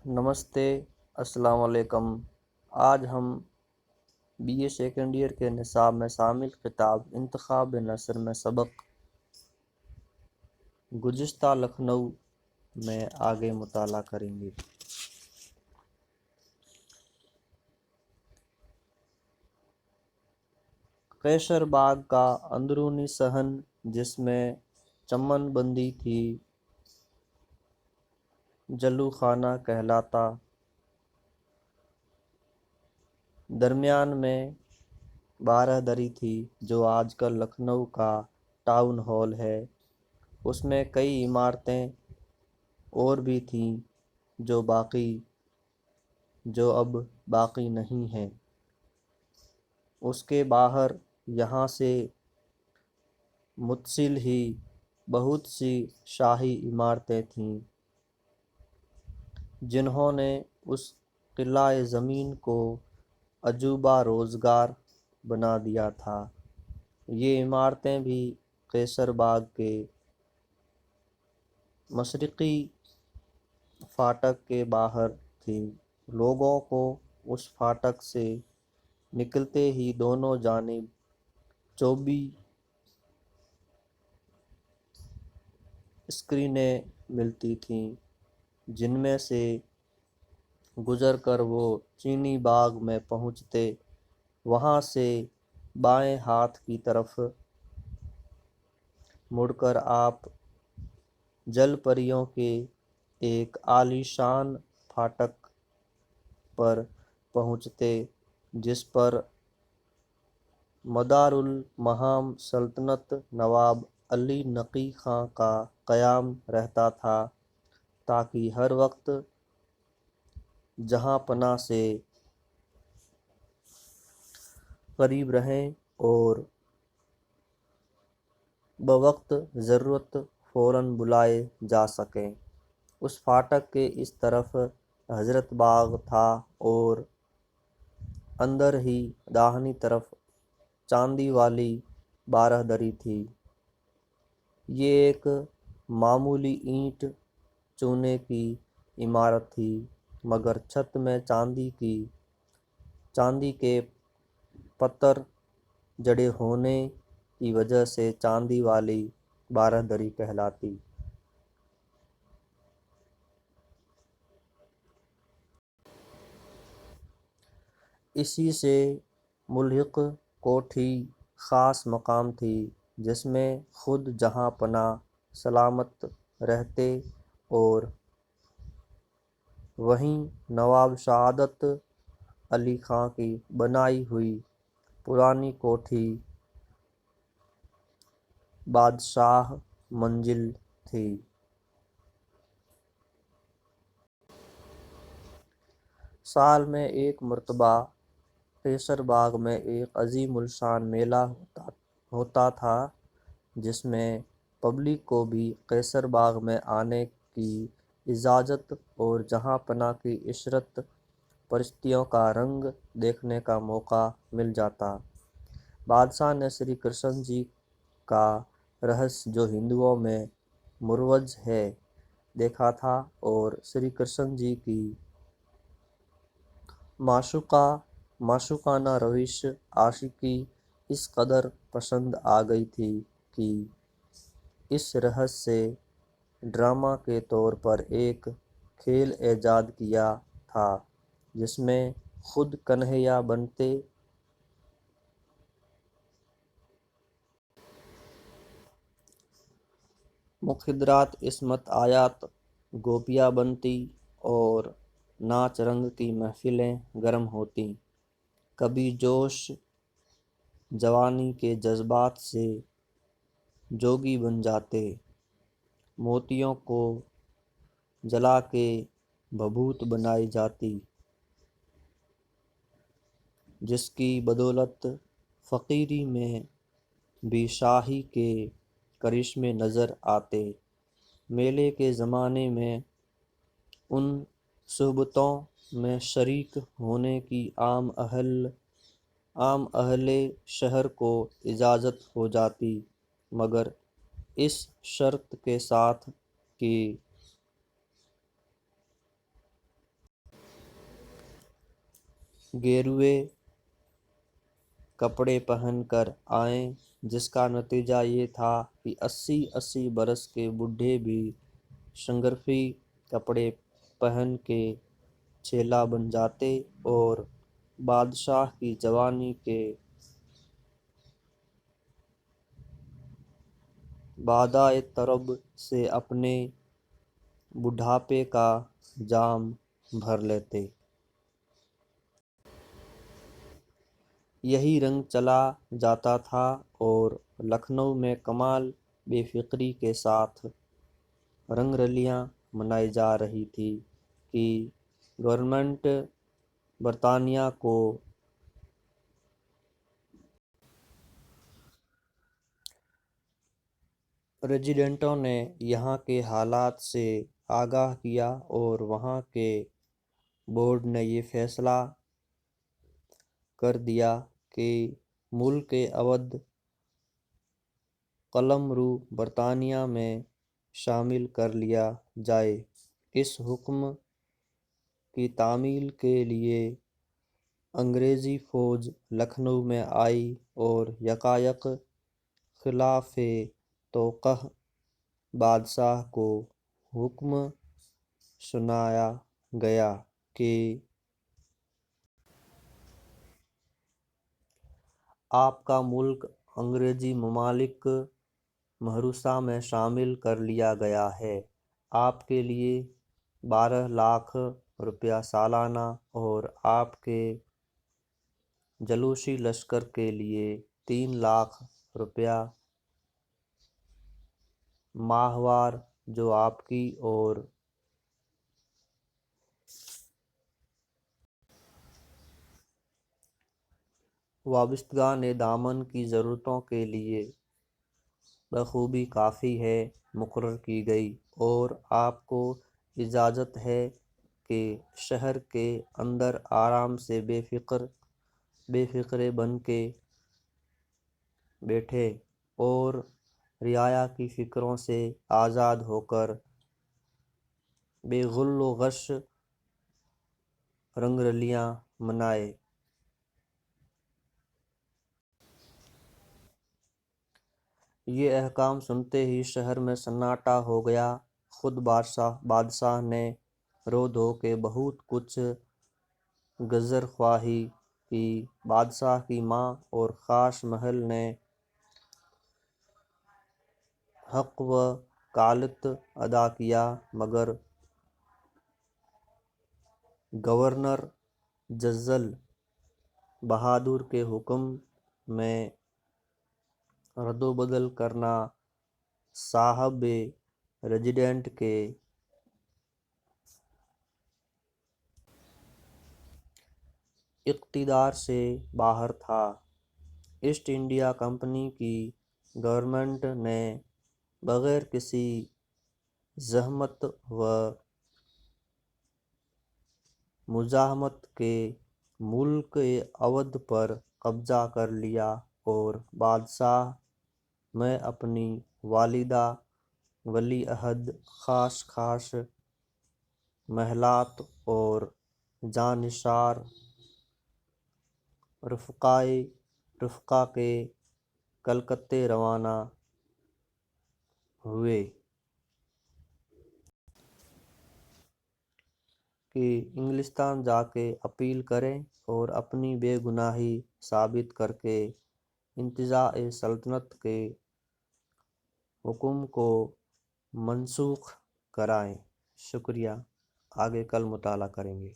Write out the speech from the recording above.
نمستے، السلام علیکم۔ آج ہم بی اے سیکنڈ ایئر کے نصاب میں شامل کتاب انتخاب نثر میں سبق گزشتہ لکھنؤ میں آگے مطالعہ کریں گے۔ قیصر باغ کا اندرونی صحن جس میں چمن بندی تھی جلو خانہ کہلاتا، درمیان میں بارہ دری تھی جو آج کل لکھنؤ کا ٹاؤن ہال ہے۔ اس میں کئی عمارتیں اور بھی تھیں جو اب باقی نہیں ہیں۔ اس کے باہر یہاں سے متصل ہی بہت سی شاہی عمارتیں تھیں جنہوں نے اس قلعہ زمین کو عجوبہ روزگار بنا دیا تھا۔ یہ عمارتیں بھی قیصر باغ کے مشرقی فاٹک کے باہر تھیں۔ لوگوں کو اس فاٹک سے نکلتے ہی دونوں جانب چوبی اسکرینیں ملتی تھیں جن میں سے گزر کر وہ چینی باغ میں پہنچتے۔ وہاں سے بائیں ہاتھ کی طرف مڑ کر آپ جل پریوں کے ایک عالیشان فاٹک پر پہنچتے جس پر مدارالمہام سلطنت نواب علی نقی خاں کا قیام رہتا تھا تاکہ ہر وقت جہاں پناہ سے قریب رہیں اور بوقت ضرورت فوراً بلائے جا سکیں۔ اس فاٹک کے اس طرف حضرت باغ تھا اور اندر ہی داہنی طرف چاندی والی بارہ دری تھی۔ یہ ایک معمولی اینٹ چونے کی عمارت تھی مگر چھت میں چاندی کے پتر جڑے ہونے کی وجہ سے چاندی والی بارہ دری کہلاتی۔ اسی سے ملحق کوٹھی خاص مقام تھی جس میں خود جہاں پناہ سلامت رہتے اور وہیں نواب سعادت علی خاں کی بنائی ہوئی پرانی کوٹھی بادشاہ منزل تھی۔ سال میں ایک مرتبہ قیصر باغ میں ایک عظیم الشان میلہ ہوتا تھا جس میں پبلک کو بھی قیصر باغ میں آنے کی اجازت اور جہاں پناہ کی عشرت پرستیوں کا رنگ دیکھنے کا موقع مل جاتا۔ بادشاہ نے شری کرشن جی کا رہس جو ہندوؤں میں مروج ہے دیکھا تھا اور شری کرشن جی کی معشوقانہ روش عاشقی اس قدر پسند آ گئی تھی کہ اس رہس سے ڈرامہ کے طور پر ایک کھیل ایجاد کیا تھا جس میں خود کنہیا بنتے، مخدرات عصمت آیات گوپیاں بنتی اور ناچ رنگ کی محفلیں گرم ہوتیں۔ کبھی جوش جوانی کے جذبات سے جوگی بن جاتے، موتیوں کو جلا کے بھبھوت بنائی جاتی جس کی بدولت فقیری میں بھی شاہی کے کرشمے نظر آتے۔ میلے کے زمانے میں ان صحبتوں میں شریک ہونے کی عام اہل شہر کو اجازت ہو جاتی مگر اس شرط کے ساتھ کہ گیروے کپڑے پہن کر آئیں، جس کا نتیجہ یہ تھا کہ 80 برس کے بوڑھے بھی شنگرفی کپڑے پہن کے چیلا بن جاتے اور بادشاہ کی جوانی کے بادائے طرب سے اپنے بڑھاپے کا جام بھر لیتے۔ یہی رنگ چلا جاتا تھا اور لکھنؤ میں کمال بے فکری کے ساتھ رنگ رلیاں منائی جا رہی تھی کہ گورنمنٹ برطانیہ کو ریزیڈنٹوں نے یہاں کے حالات سے آگاہ کیا اور وہاں کے بورڈ نے یہ فیصلہ کر دیا کہ ملک اودھ قلمرو برطانیہ میں شامل کر لیا جائے۔ اس حکم کی تعمیل کے لیے انگریزی فوج لکھنؤ میں آئی اور یکایک خلاف توقع بادشاہ کو حکم سنایا گیا کہ آپ کا ملک انگریزی ممالک محروسہ میں شامل کر لیا گیا ہے۔ آپ کے لیے 12 لاکھ روپیہ سالانہ اور آپ کے جلوسی لشکر کے لیے 3 لاکھ روپیہ ماہوار، جو آپ کی اور وابستگان دامن کی ضرورتوں کے لیے بخوبی کافی ہے، مقرر کی گئی، اور آپ کو اجازت ہے کہ شہر کے اندر آرام سے بے فکرے بن کے بیٹھے اور رعایا کی فکروں سے آزاد ہو کر بے غل و غش رنگ رلیاں منائے۔ یہ احکام سنتے ہی شہر میں سناٹا ہو گیا۔ خود بادشاہ نے رو دھو کے بہت کچھ گزر خواہی کی۔ بادشاہ کی ماں اور خاص محل نے حق وکالت ادا کیا، مگر گورنر جزل بہادر کے حکم میں رد و بدل کرنا صاحب ریزیڈنٹ کے اقتدار سے باہر تھا۔ ایسٹ انڈیا کمپنی کی گورنمنٹ نے بغیر کسی زحمت و مزاحمت کے ملک اودھ پر قبضہ کر لیا اور بادشاہ میں اپنی والدہ، ولی عہد، خاص محلات اور جانشار رفقا کے کلکتے روانہ ہوئے کہ انگلستان جا کے اپیل کریں اور اپنی بے گناہی ثابت کر کے انتزاع سلطنت کے حکم کو منسوخ کرائیں۔ شکریہ، آگے کل مطالعہ کریں گے۔